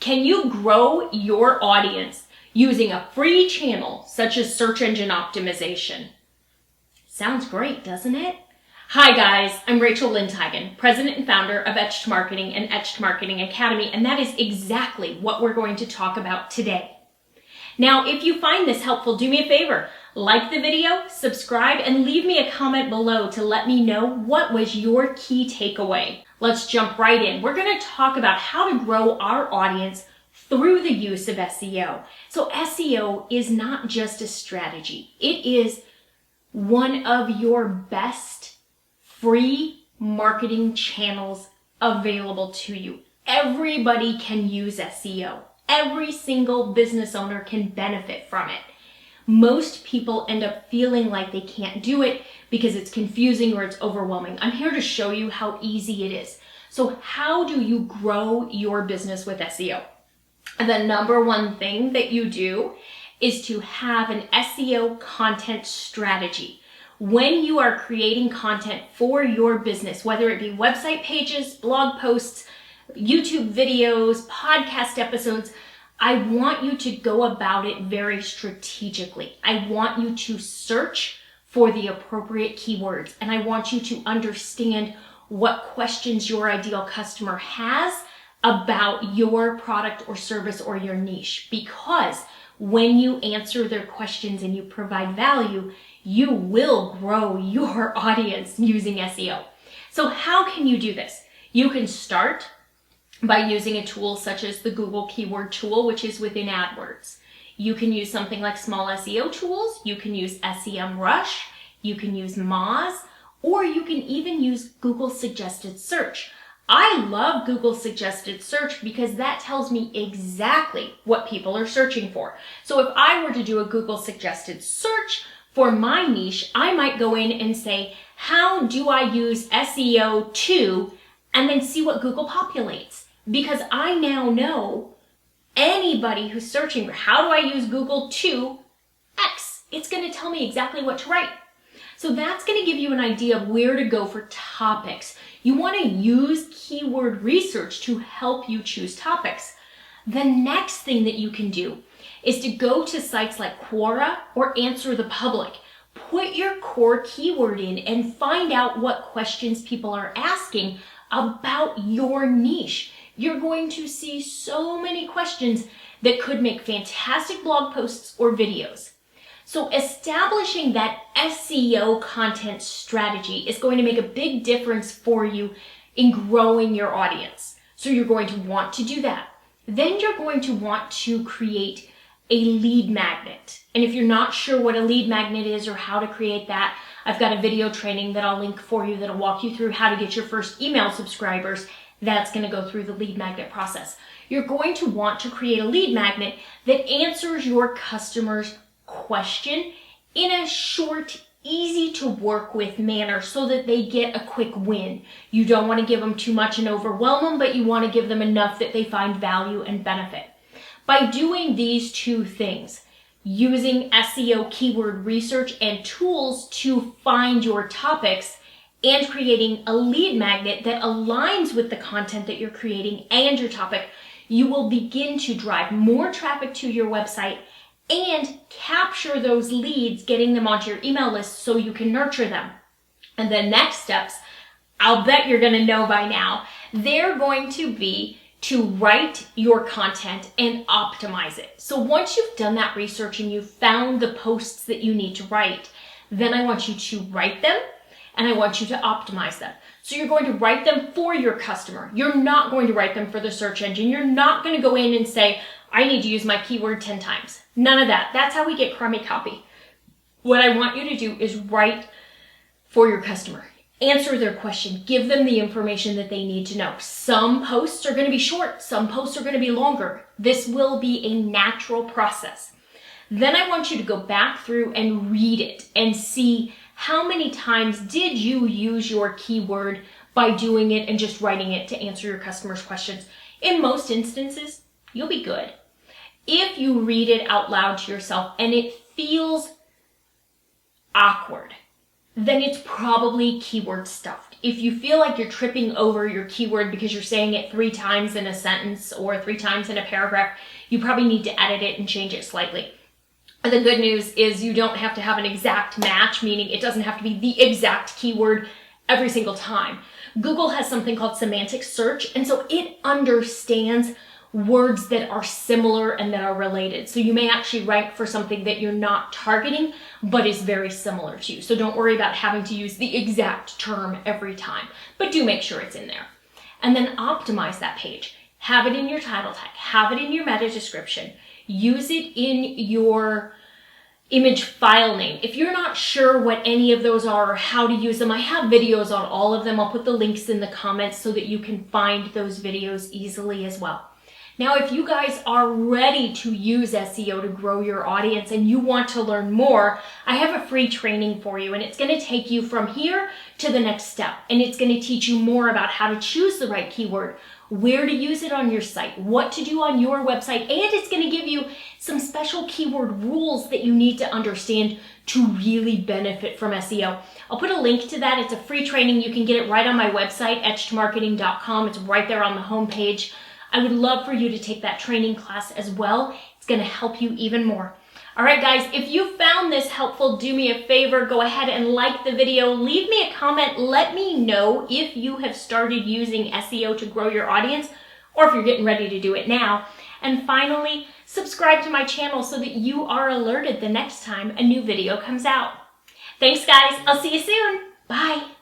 Can you grow your audience using a free channel such as search engine optimization? Sounds great, doesn't it? Hi guys, I'm Rachel Lindhagen, president and founder of Etched Marketing and Etched Marketing Academy, and that is exactly what we're going to talk about today. Now, if you find this helpful, do me a favor, like the video, subscribe, and leave me a comment below to let me know what was your key takeaway. Let's jump right in. We're going to talk about how to grow our audience through the use of SEO. So SEO is not just a strategy. It is one of your best free marketing channels available to you. Everybody can use SEO. Every single business owner can benefit from it. Most people end up feeling like they can't do it because it's confusing or it's overwhelming. I'm here to show you how easy it is. So how do you grow your business with SEO? And the number one thing that you do is to have an SEO content strategy. When you are creating content for your business, whether it be website pages, blog posts, YouTube videos, podcast episodes, I want you to go about it very strategically. I want you to search for the appropriate keywords, and I want you to understand what questions your ideal customer has about your product or service or your niche. Because when you answer their questions and you provide value, you will grow your audience using SEO. So how can you do this? You can start by using a tool such as the Google Keyword Tool, which is within AdWords. You can use something like Small SEO Tools, you can use SEMrush, you can use Moz, or you can even use Google Suggested Search. I love Google Suggested Search because that tells me exactly what people are searching for. So if I were to do a Google Suggested Search for my niche, I might go in and say, how do I use SEO to, and then see what Google populates. Because I now know anybody who's searching for how do I use Google to X, it's going to tell me exactly what to write. So that's going to give you an idea of where to go for topics. You want to use keyword research to help you choose topics. The next thing that you can do is to go to sites like Quora or Answer the Public. Put your core keyword in and find out what questions people are asking about your niche. You're going to see so many questions that could make fantastic blog posts or videos. So establishing that SEO content strategy is going to make a big difference for you in growing your audience. So you're going to want to do that. Then you're going to want to create a lead magnet. And if you're not sure what a lead magnet is or how to create that, I've got a video training that I'll link for you that'll walk you through how to get your first email subscribers. That's going to go through the lead magnet process. You're going to want to create a lead magnet that answers your customer's question in a short, easy to work with manner so that they get a quick win. You don't want to give them too much and overwhelm them, but you want to give them enough that they find value and benefit. By doing these two things, using SEO keyword research and tools to find your topics, and creating a lead magnet that aligns with the content that you're creating and your topic, you will begin to drive more traffic to your website and capture those leads, getting them onto your email list so you can nurture them. And the next steps, I'll bet you're going to know by now, they're going to be to write your content and optimize it. So once you've done that research and you've found the posts that you need to write, then I want you to write them and I want you to optimize them. So you're going to write them for your customer. You're not going to write them for the search engine. You're not going to go in and say, I need to use my keyword 10 times. None of that. That's how we get crummy copy. What I want you to do is write for your customer. Answer their question. Give them the information that they need to know. Some posts are going to be short. Some posts are going to be longer. This will be a natural process. Then I want you to go back through and read it and see how many times did you use your keyword by doing it and just writing it to answer your customers' questions. In most instances, you'll be good. If you read it out loud to yourself and it feels awkward, then it's probably keyword stuffed. If you feel like you're tripping over your keyword because you're saying it 3 times in a sentence or 3 times in a paragraph, you probably need to edit it and change it slightly. The good news is you don't have to have an exact match, meaning it doesn't have to be the exact keyword every single time. Google has something called Semantic Search, and so it understands words that are similar and that are related. So you may actually rank for something that you're not targeting, but is very similar to you. So don't worry about having to use the exact term every time, but do make sure it's in there. And then optimize that page. Have it in your title tag, have it in your meta description, use it in your image file name. If you're not sure what any of those are or how to use them, I have videos on all of them. I'll put the links in the comments so that you can find those videos easily as well. Now, if you guys are ready to use SEO to grow your audience and you want to learn more, I have a free training for you, and it's going to take you from here to the next step. And it's going to teach you more about how to choose the right keyword, where to use it on your site, what to do on your website, and it's going to give you some special keyword rules that you need to understand to really benefit from SEO. I'll put a link to that. It's a free training. You can get it right on my website, etchedmarketing.com. It's right there on the homepage. I would love for you to take that training class as well. It's going to help you even more. All right, guys, if you found this helpful, do me a favor, go ahead and like the video, leave me a comment, let me know if you have started using SEO to grow your audience, or if you're getting ready to do it now. And finally, subscribe to my channel so that you are alerted the next time a new video comes out. Thanks, guys. I'll see you soon. Bye.